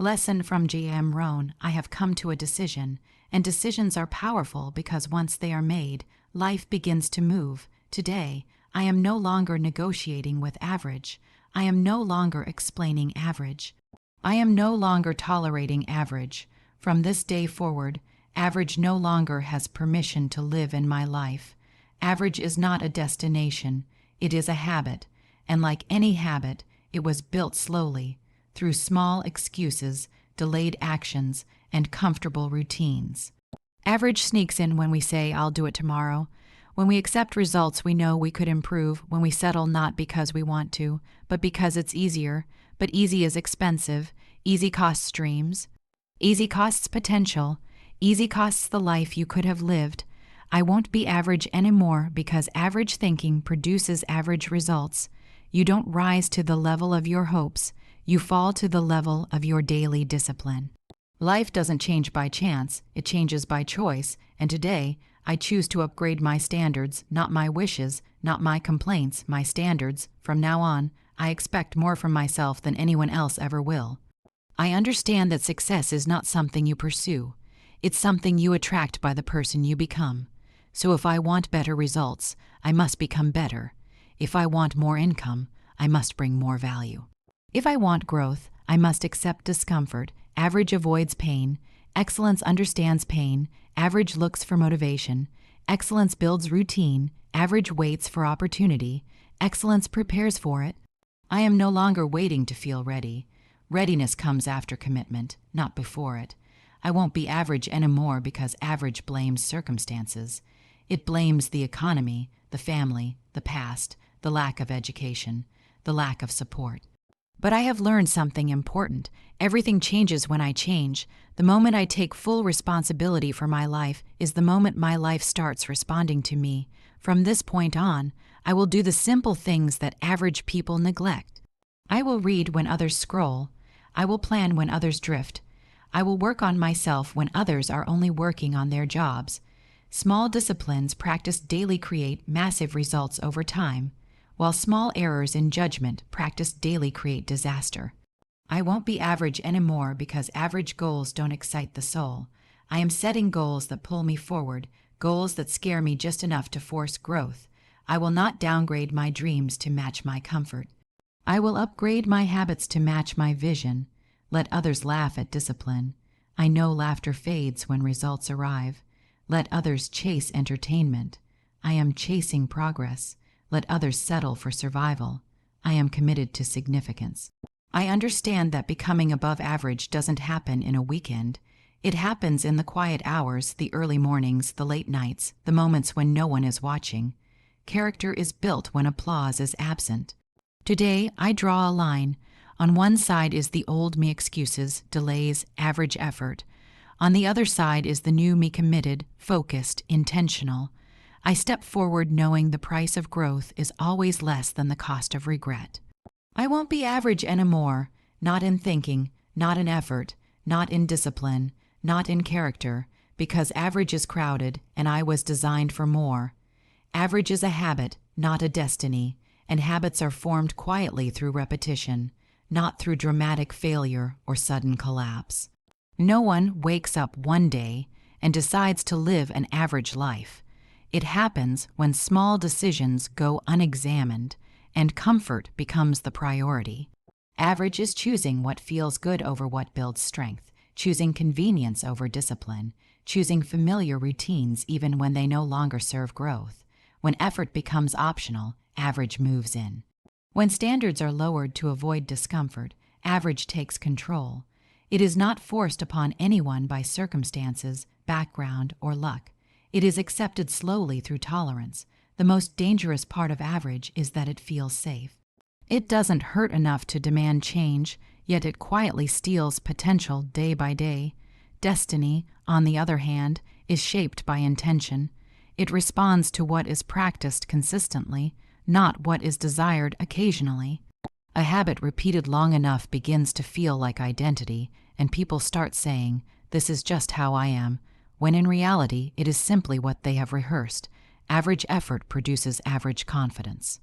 Lesson from G.M. Rohn: I have come to a decision, and decisions are powerful because once they are made, life begins to move. Today, I am no longer negotiating with average. I am no longer explaining average. I am no longer tolerating average. From this day forward, average no longer has permission to live in my life. Average is not a destination, it is a habit, and like any habit, it was built slowly, through small excuses, delayed actions, and comfortable routines. Average sneaks in when we say, "I'll do it tomorrow." When we accept results we know we could improve, when we settle not because we want to, but because it's easier. But easy is expensive. Easy costs dreams. Easy costs potential. Easy costs the life you could have lived. I won't be average anymore because average thinking produces average results. You don't rise to the level of your hopes. You fall to the level of your daily discipline. Life doesn't change by chance, it changes by choice, and today, I choose to upgrade my standards, not my wishes, not my complaints, my standards. From now on, I expect more from myself than anyone else ever will. I understand that success is not something you pursue. It's something you attract by the person you become. So if I want better results, I must become better. If I want more income, I must bring more value. If I want growth, I must accept discomfort. Average avoids pain. Excellence understands pain. Average looks for motivation. Excellence builds routine. Average waits for opportunity. Excellence prepares for it. I am no longer waiting to feel ready. Readiness comes after commitment, not before it. I won't be average anymore because average blames circumstances. It blames the economy, the family, the past, the lack of education, the lack of support. But I have learned something important. Everything changes when I change. The moment I take full responsibility for my life is the moment my life starts responding to me. From this point on, I will do the simple things that average people neglect. I will read when others scroll. I will plan when others drift. I will work on myself when others are only working on their jobs. Small disciplines practiced daily create massive results over time, while small errors in judgment practiced daily create disaster. I won't be average anymore because average goals don't excite the soul. I am setting goals that pull me forward, goals that scare me just enough to force growth. I will not downgrade my dreams to match my comfort. I will upgrade my habits to match my vision. Let others laugh at discipline. I know laughter fades when results arrive. Let others chase entertainment. I am chasing progress. Let others settle for survival. I am committed to significance. I understand that becoming above average doesn't happen in a weekend. It happens in the quiet hours, the early mornings, the late nights, the moments when no one is watching. Character is built when applause is absent. Today, I draw a line. On one side is the old me excuses, delays, average effort. On the other side is the new me committed, focused, intentional. I step forward knowing the price of growth is always less than the cost of regret. I won't be average anymore, not in thinking, not in effort, not in discipline, not in character, because average is crowded and I was designed for more. Average is a habit, not a destiny, and habits are formed quietly through repetition, not through dramatic failure or sudden collapse. No one wakes up one day and decides to live an average life. It happens when small decisions go unexamined and comfort becomes the priority. Average is choosing what feels good over what builds strength, choosing convenience over discipline, choosing familiar routines even when they no longer serve growth. When effort becomes optional, average moves in. When standards are lowered to avoid discomfort, average takes control. It is not forced upon anyone by circumstances, background, or luck. It is accepted slowly through tolerance. The most dangerous part of average is that it feels safe. It doesn't hurt enough to demand change, yet it quietly steals potential day by day. Destiny, on the other hand, is shaped by intention. It responds to what is practiced consistently, not what is desired occasionally. A habit repeated long enough begins to feel like identity, and people start saying, "This is just how I am," when in reality it is simply what they have rehearsed. Average effort produces average confidence.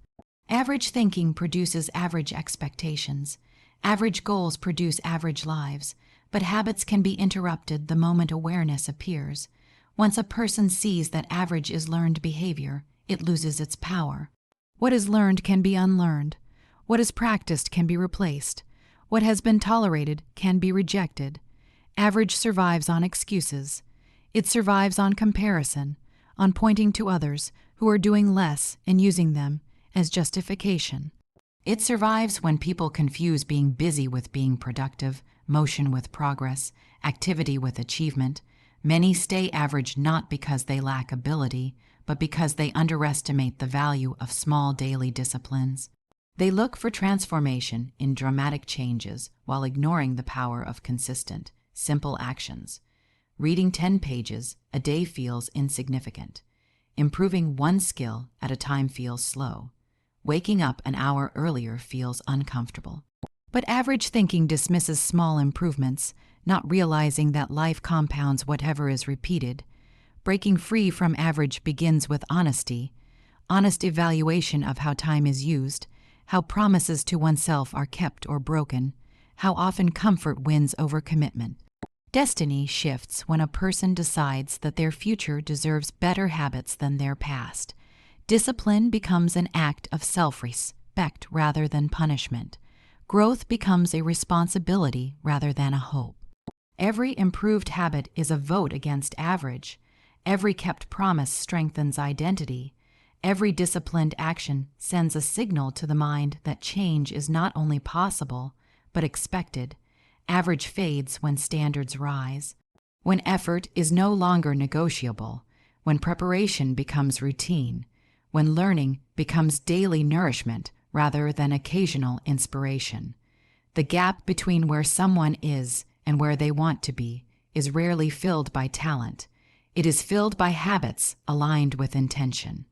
Average thinking produces average expectations. Average goals produce average lives, but habits can be interrupted the moment awareness appears. Once a person sees that average is learned behavior, it loses its power. What is learned can be unlearned. What is practiced can be replaced. What has been tolerated can be rejected. Average survives on excuses. It survives on comparison, on pointing to others who are doing less and using them as justification. It survives when people confuse being busy with being productive, motion with progress, activity with achievement. Many stay average not because they lack ability, but because they underestimate the value of small daily disciplines. They look for transformation in dramatic changes while ignoring the power of consistent, simple actions. Reading 10 pages a day feels insignificant. Improving one skill at a time feels slow. Waking up an hour earlier feels uncomfortable. But average thinking dismisses small improvements, not realizing that life compounds whatever is repeated. Breaking free from average begins with honesty, honest evaluation of how time is used, how promises to oneself are kept or broken, how often comfort wins over commitment. Destiny shifts when a person decides that their future deserves better habits than their past. Discipline becomes an act of self-respect rather than punishment. Growth becomes a responsibility rather than a hope. Every improved habit is a vote against average. Every kept promise strengthens identity. Every disciplined action sends a signal to the mind that change is not only possible, but expected. Average fades when standards rise. When effort is no longer negotiable. When preparation becomes routine. When learning becomes daily nourishment rather than occasional inspiration. The gap between where someone is and where they want to be is rarely filled by talent. It is filled by habits aligned with intention.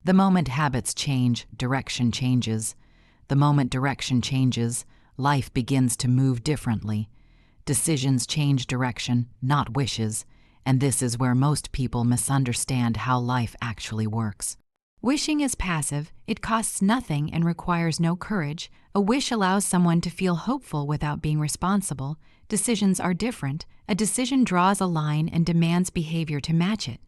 The moment habits change, direction changes. The moment direction changes, life begins to move differently. Decisions change direction, not wishes, and this is where most people misunderstand how life actually works. Wishing is passive, it costs nothing and requires no courage. A wish allows someone to feel hopeful without being responsible. Decisions are different. A decision draws a line and demands behavior to match it.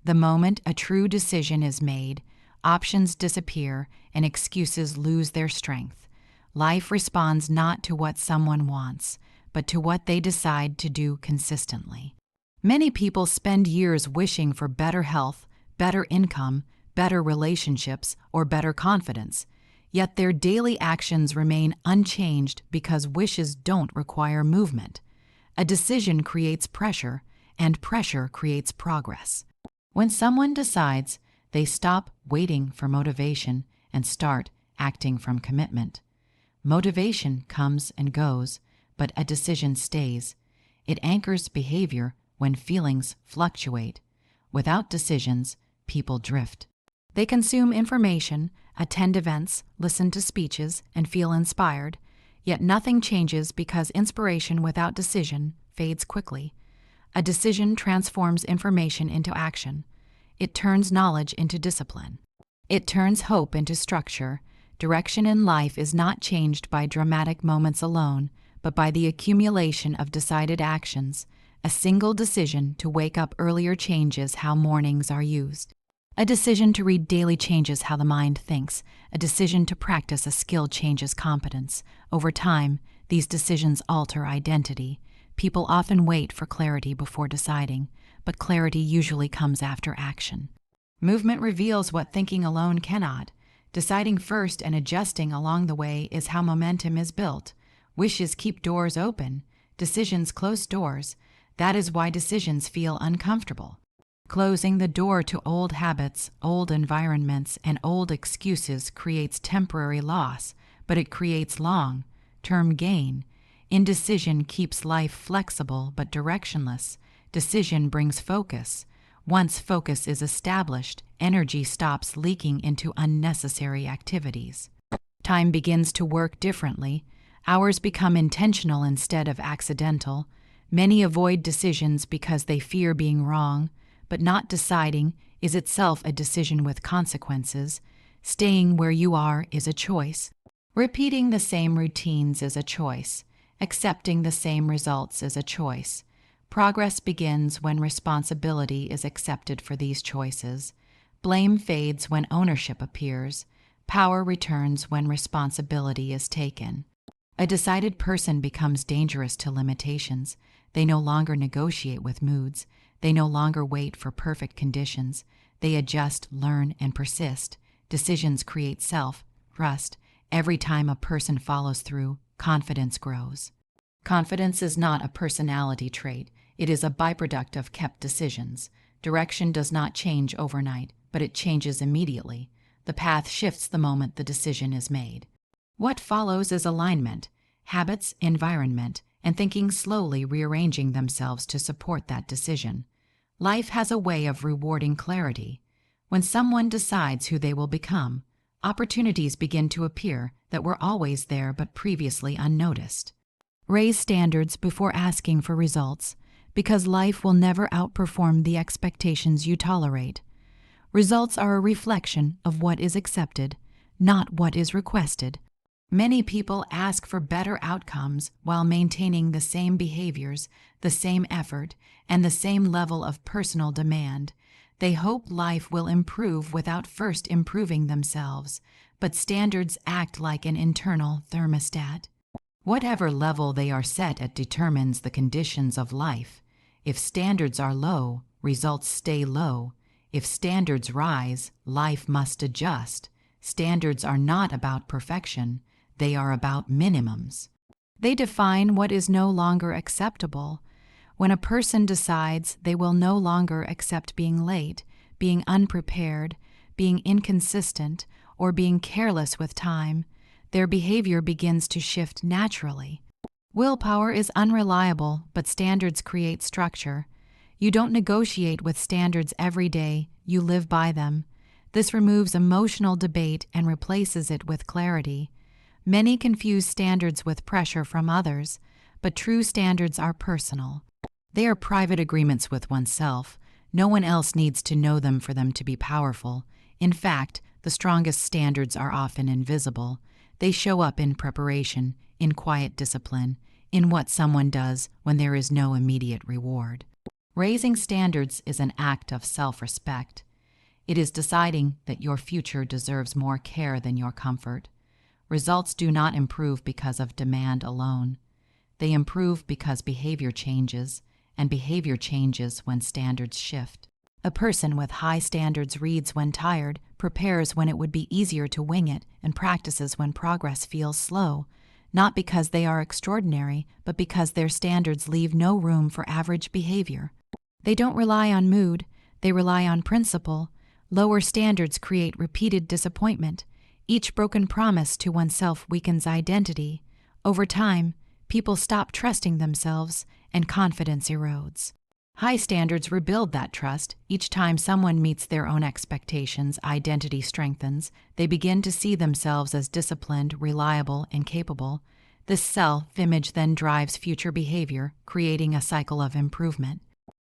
The moment a true decision is made, options disappear and excuses lose their strength. Life responds not to what someone wants, but to what they decide to do consistently. Many people spend years wishing for better health, better income, better relationships, or better confidence, yet their daily actions remain unchanged because wishes don't require movement. A decision creates pressure, and pressure creates progress. When someone decides, they stop waiting for motivation and start acting from commitment. Motivation comes and goes, but a decision stays. It anchors behavior when feelings fluctuate. Without decisions, people drift. They consume information, attend events, listen to speeches, and feel inspired, yet nothing changes because inspiration without decision fades quickly. A decision transforms information into action. It turns knowledge into discipline. It turns hope into structure. Direction in life is not changed by dramatic moments alone, but by the accumulation of decided actions. A single decision to wake up earlier changes how mornings are used. A decision to read daily changes how the mind thinks. A decision to practice a skill changes competence. Over time, these decisions alter identity. People often wait for clarity before deciding, but clarity usually comes after action. Movement reveals what thinking alone cannot. Deciding first and adjusting along the way is how momentum is built. Wishes keep doors open. Decisions close doors. That is why decisions feel uncomfortable. Closing the door to old habits, old environments, and old excuses creates temporary loss, but it creates long-term gain. Indecision keeps life flexible but directionless. Decision brings focus. Once focus is established, energy stops leaking into unnecessary activities. Time begins to work differently. Hours become intentional instead of accidental. Many avoid decisions because they fear being wrong. But not deciding is itself a decision with consequences. Staying where you are is a choice. Repeating the same routines is a choice. Accepting the same results is a choice. Progress begins when responsibility is accepted for these choices. Blame fades when ownership appears. Power returns when responsibility is taken. A decided person becomes dangerous to limitations. They no longer negotiate with moods. They no longer wait for perfect conditions. They adjust, learn, and persist. Decisions create self-trust. Every time a person follows through, confidence grows. Confidence is not a personality trait. It is a byproduct of kept decisions. Direction does not change overnight, but it changes immediately. The path shifts the moment the decision is made. What follows is alignment, habits, environment, and thinking slowly rearranging themselves to support that decision. Life has a way of rewarding clarity. When someone decides who they will become, opportunities begin to appear that were always there but previously unnoticed. Raise standards before asking for results, because life will never outperform the expectations you tolerate. Results are a reflection of what is accepted, not what is requested. Many people ask for better outcomes while maintaining the same behaviors, the same effort, and the same level of personal demand. They hope life will improve without first improving themselves, but standards act like an internal thermostat. Whatever level they are set at determines the conditions of life. If standards are low, results stay low. If standards rise, life must adjust. Standards are not about perfection. They are about minimums. They define what is no longer acceptable. When a person decides they will no longer accept being late, being unprepared, being inconsistent, or being careless with time, their behavior begins to shift naturally. Willpower is unreliable, but standards create structure. You don't negotiate with standards every day, you live by them. This removes emotional debate and replaces it with clarity. Many confuse standards with pressure from others, but true standards are personal. They are private agreements with oneself. No one else needs to know them for them to be powerful. In fact, the strongest standards are often invisible. They show up in preparation, in quiet discipline, in what someone does when there is no immediate reward. Raising standards is an act of self-respect. It is deciding that your future deserves more care than your comfort. Results do not improve because of demand alone. They improve because behavior changes, and behavior changes when standards shift. A person with high standards reads when tired, prepares when it would be easier to wing it, and practices when progress feels slow, not because they are extraordinary, but because their standards leave no room for average behavior. They don't rely on mood, they rely on principle. Lower standards create repeated disappointment. Each broken promise to oneself weakens identity. Over time, people stop trusting themselves, and confidence erodes. High standards rebuild that trust. Each time someone meets their own expectations, identity strengthens. They begin to see themselves as disciplined, reliable, and capable. This self-image then drives future behavior, creating a cycle of improvement.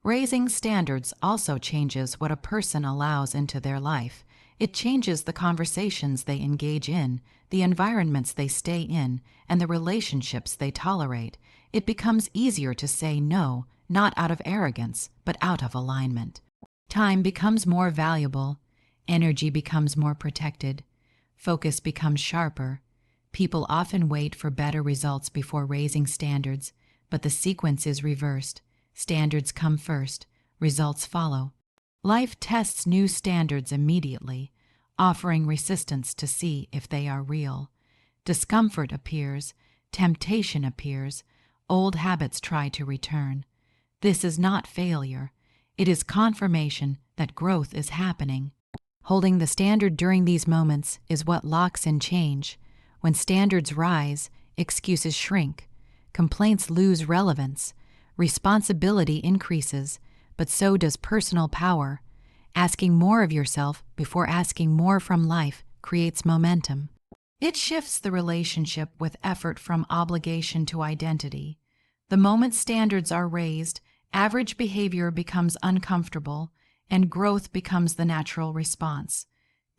Raising standards also changes what a person allows into their life. It changes the conversations they engage in, the environments they stay in, and the relationships they tolerate. It becomes easier to say no, not out of arrogance, but out of alignment. Time becomes more valuable. Energy becomes more protected. Focus becomes sharper. People often wait for better results before raising standards, but the sequence is reversed. Standards come first, results follow. Life tests new standards immediately, offering resistance to see if they are real. Discomfort appears, temptation appears, old habits try to return. This is not failure. It is confirmation that growth is happening. Holding the standard during these moments is what locks in change. When standards rise, excuses shrink, complaints lose relevance, responsibility increases, but so does personal power. Asking more of yourself before asking more from life creates momentum. It shifts the relationship with effort from obligation to identity. The moment standards are raised, average behavior becomes uncomfortable, and growth becomes the natural response.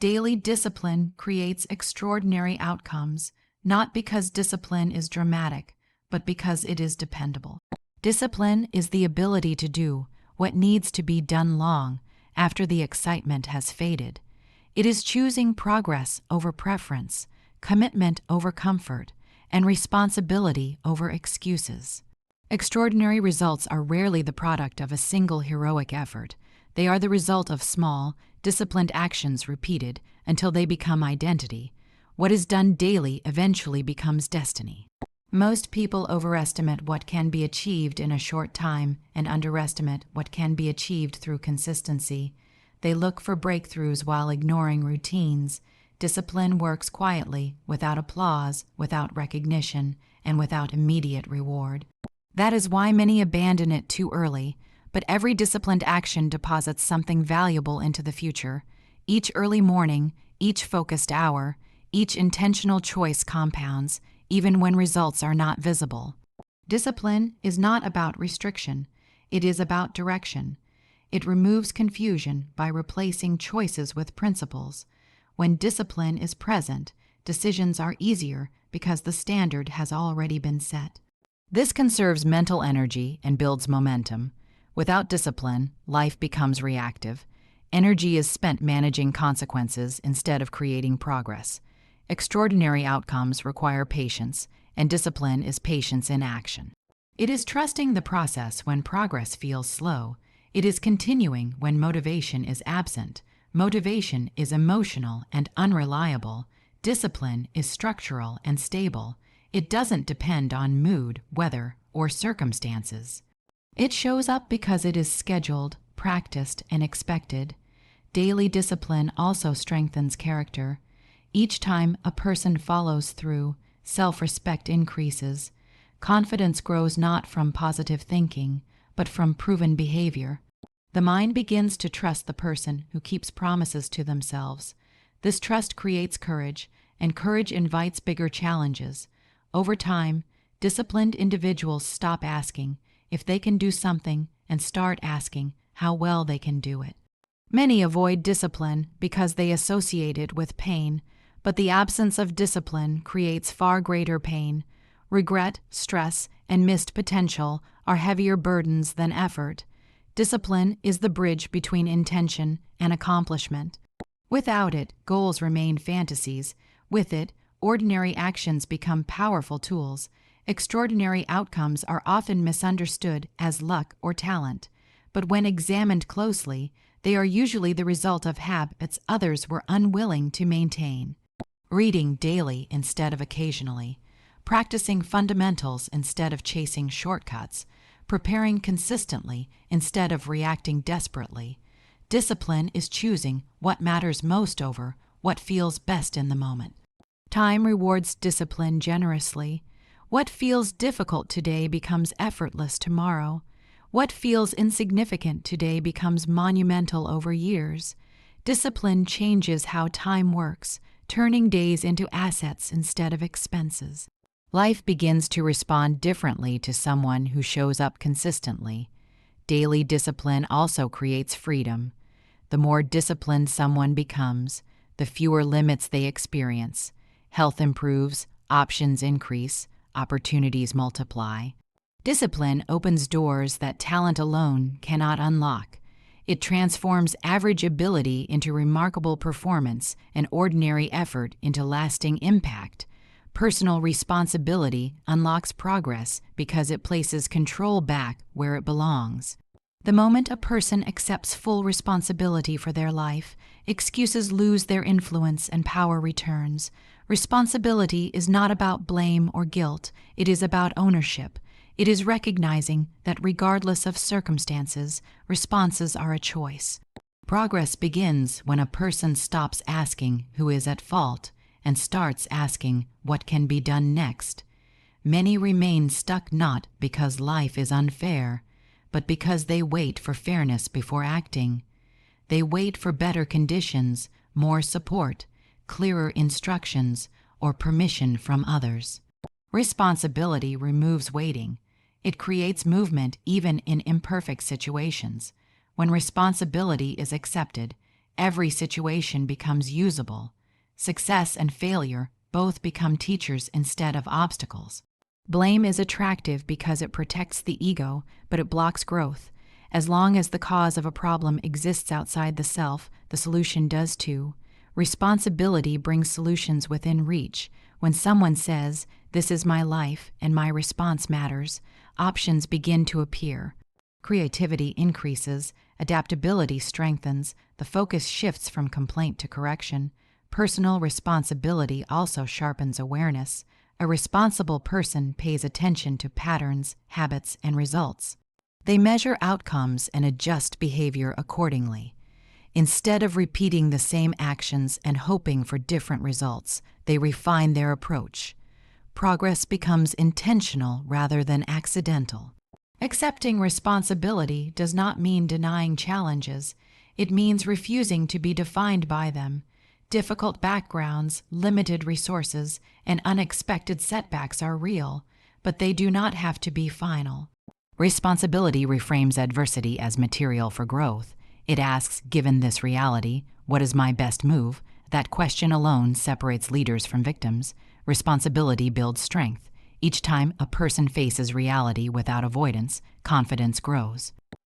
Daily discipline creates extraordinary outcomes, not because discipline is dramatic, but because it is dependable. Discipline is the ability to do what needs to be done long after the excitement has faded. It is choosing progress over preference, commitment over comfort, and responsibility over excuses. Extraordinary results are rarely the product of a single heroic effort. They are the result of small, disciplined actions repeated until they become identity. What is done daily eventually becomes destiny. Most people overestimate what can be achieved in a short time and underestimate what can be achieved through consistency. They look for breakthroughs while ignoring routines. Discipline works quietly, without applause, without recognition, and without immediate reward. That is why many abandon it too early, but every disciplined action deposits something valuable into the future. Each early morning, each focused hour, each intentional choice compounds, even when results are not visible. Discipline is not about restriction. It is about direction. It removes confusion by replacing choices with principles. When discipline is present, decisions are easier because the standard has already been set. This conserves mental energy and builds momentum. Without discipline, life becomes reactive. Energy is spent managing consequences instead of creating progress. Extraordinary outcomes require patience, and discipline is patience in action. It is trusting the process when progress feels slow. It is continuing when motivation is absent. Motivation is emotional and unreliable. Discipline is structural and stable. It doesn't depend on mood, weather, or circumstances. It shows up because it is scheduled, practiced, and expected. Daily discipline also strengthens character. Each time a person follows through, self-respect increases. Confidence grows not from positive thinking, but from proven behavior. The mind begins to trust the person who keeps promises to themselves. This trust creates courage, and courage invites bigger challenges. Over time, disciplined individuals stop asking if they can do something and start asking how well they can do it. Many avoid discipline because they associate it with pain, but the absence of discipline creates far greater pain. Regret, stress, and missed potential are heavier burdens than effort. Discipline is the bridge between intention and accomplishment. Without it, goals remain fantasies. With it, ordinary actions become powerful tools. Extraordinary outcomes are often misunderstood as luck or talent, but when examined closely, they are usually the result of habits others were unwilling to maintain. Reading daily instead of occasionally, practicing fundamentals instead of chasing shortcuts, preparing consistently instead of reacting desperately. Discipline is choosing what matters most over what feels best in the moment. Time rewards discipline generously. What feels difficult today becomes effortless tomorrow. What feels insignificant today becomes monumental over years. Discipline changes how time works, turning days into assets instead of expenses. Life begins to respond differently to someone who shows up consistently. Daily discipline also creates freedom. The more disciplined someone becomes, the fewer limits they experience. Health improves, options increase, opportunities multiply. Discipline opens doors that talent alone cannot unlock. It transforms average ability into remarkable performance and ordinary effort into lasting impact. Personal responsibility unlocks progress because it places control back where it belongs. The moment a person accepts full responsibility for their life, excuses lose their influence and power returns. Responsibility is not about blame or guilt, it is about ownership. It is recognizing that regardless of circumstances, responses are a choice. Progress begins when a person stops asking who is at fault and starts asking what can be done next. Many remain stuck not because life is unfair, but because they wait for fairness before acting. They wait for better conditions, more support, clearer instructions, or permission from others. Responsibility removes waiting. It creates movement even in imperfect situations. When responsibility is accepted, every situation becomes usable. Success and failure both become teachers instead of obstacles. Blame is attractive because it protects the ego, but it blocks growth. As long as the cause of a problem exists outside the self, the solution does too. Responsibility brings solutions within reach. When someone says, "This is my life and my response matters," options begin to appear. Creativity increases, adaptability strengthens, the focus shifts from complaint to correction. Personal responsibility also sharpens awareness. A responsible person pays attention to patterns, habits, and results. They measure outcomes and adjust behavior accordingly. Instead of repeating the same actions and hoping for different results, they refine their approach. Progress becomes intentional rather than accidental. Accepting responsibility does not mean denying challenges. It means refusing to be defined by them. Difficult backgrounds, limited resources, and unexpected setbacks are real, but they do not have to be final. Responsibility reframes adversity as material for growth. It asks, given this reality, what is my best move? That question alone separates leaders from victims. Responsibility builds strength. Each time a person faces reality without avoidance, confidence grows.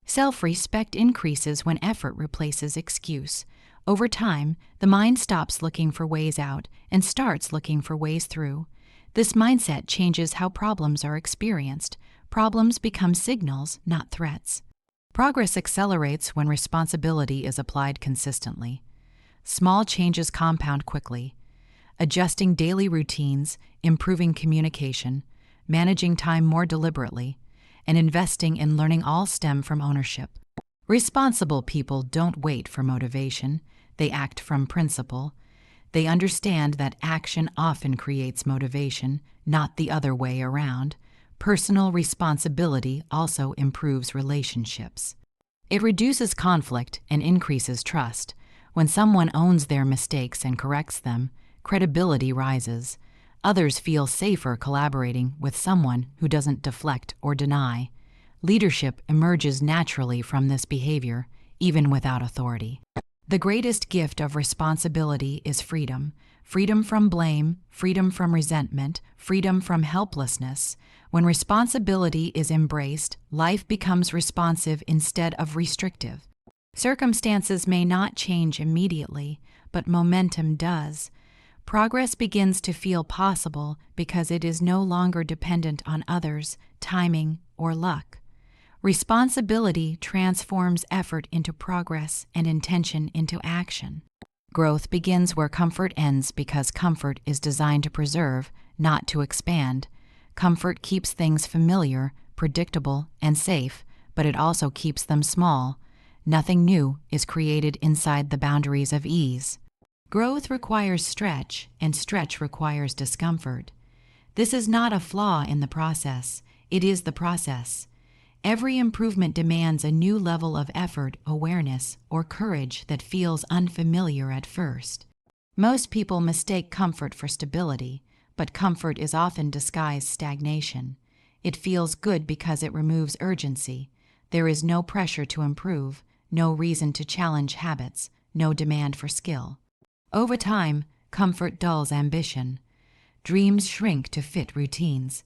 Self-respect increases when effort replaces excuse. Over time, the mind stops looking for ways out and starts looking for ways through. This mindset changes how problems are experienced. Problems become signals, not threats. Progress accelerates when responsibility is applied consistently. Small changes compound quickly. Adjusting daily routines, improving communication, managing time more deliberately, and investing in learning all stem from ownership. Responsible people don't wait for motivation. They act from principle. They understand that action often creates motivation, not the other way around. Personal responsibility also improves relationships. It reduces conflict and increases trust. When someone owns their mistakes and corrects them, credibility rises. Others feel safer collaborating with someone who doesn't deflect or deny. Leadership emerges naturally from this behavior, even without authority. The greatest gift of responsibility is freedom. Freedom from blame, freedom from resentment, freedom from helplessness. When responsibility is embraced, life becomes responsive instead of restrictive. Circumstances may not change immediately, but momentum does. Progress begins to feel possible because it is no longer dependent on others, timing, or luck. Responsibility transforms effort into progress and intention into action. Growth begins where comfort ends because comfort is designed to preserve, not to expand. Comfort keeps things familiar, predictable, and safe, but it also keeps them small. Nothing new is created inside the boundaries of ease. Growth requires stretch, and stretch requires discomfort. This is not a flaw in the process, it is the process. Every improvement demands a new level of effort, awareness, or courage that feels unfamiliar at first. Most people mistake comfort for stability, but comfort is often disguised stagnation. It feels good because it removes urgency. There is no pressure to improve, no reason to challenge habits, no demand for skill. Over time, comfort dulls ambition. Dreams shrink to fit routines.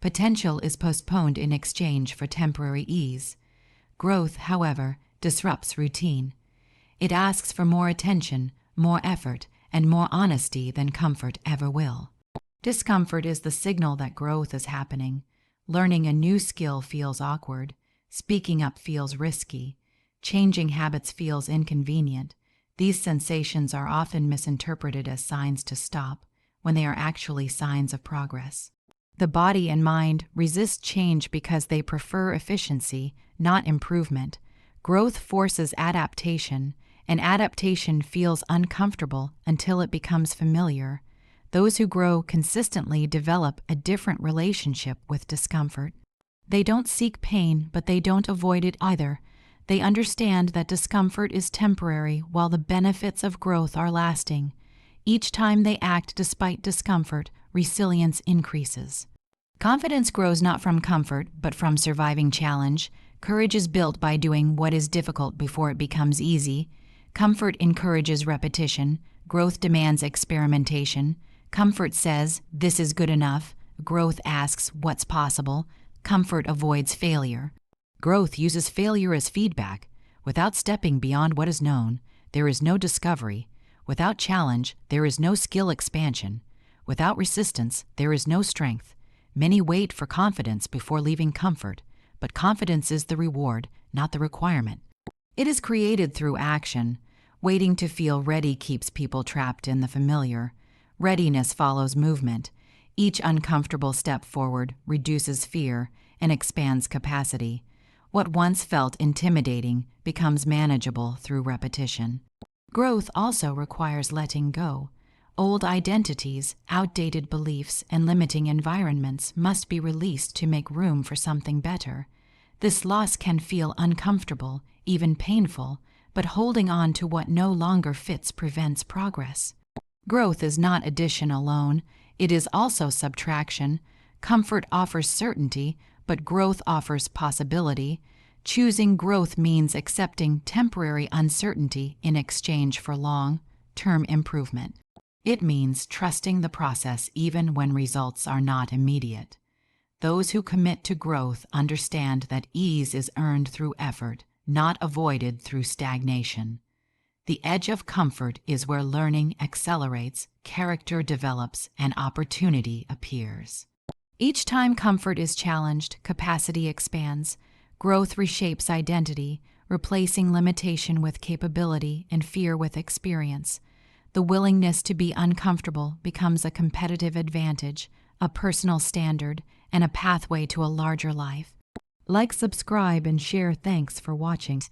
Potential is postponed in exchange for temporary ease. Growth, however, disrupts routine. It asks for more attention, more effort, and more honesty than comfort ever will. Discomfort is the signal that growth is happening. Learning a new skill feels awkward. Speaking up feels risky. Changing habits feels inconvenient. These sensations are often misinterpreted as signs to stop, when they are actually signs of progress. The body and mind resist change because they prefer efficiency, not improvement. Growth forces adaptation, and adaptation feels uncomfortable until it becomes familiar. Those who grow consistently develop a different relationship with discomfort. They don't seek pain, but they don't avoid it either. They understand that discomfort is temporary while the benefits of growth are lasting. Each time they act despite discomfort, resilience increases. Confidence grows not from comfort, but from surviving challenge. Courage is built by doing what is difficult before it becomes easy. Comfort encourages repetition. Growth demands experimentation. Comfort says, "This is good enough." Growth asks, "What's possible?" Comfort avoids failure. Growth uses failure as feedback. Without stepping beyond what is known, there is no discovery. Without challenge, there is no skill expansion. Without resistance, there is no strength. Many wait for confidence before leaving comfort, but confidence is the reward, not the requirement. It is created through action. Waiting to feel ready keeps people trapped in the familiar. Readiness follows movement. Each uncomfortable step forward reduces fear and expands capacity. What once felt intimidating becomes manageable through repetition. Growth also requires letting go. Old identities, outdated beliefs, and limiting environments must be released to make room for something better. This loss can feel uncomfortable, even painful, but holding on to what no longer fits prevents progress. Growth is not addition alone, it is also subtraction. Comfort offers certainty, but growth offers possibility. Choosing growth means accepting temporary uncertainty in exchange for long-term improvement. It means trusting the process even when results are not immediate. Those who commit to growth understand that ease is earned through effort, not avoided through stagnation. The edge of comfort is where learning accelerates, character develops, and opportunity appears. Each time comfort is challenged, capacity expands. Growth reshapes identity, replacing limitation with capability and fear with experience. The willingness to be uncomfortable becomes a competitive advantage, a personal standard, and a pathway to a larger life. Like, subscribe, and share. Thanks for watching.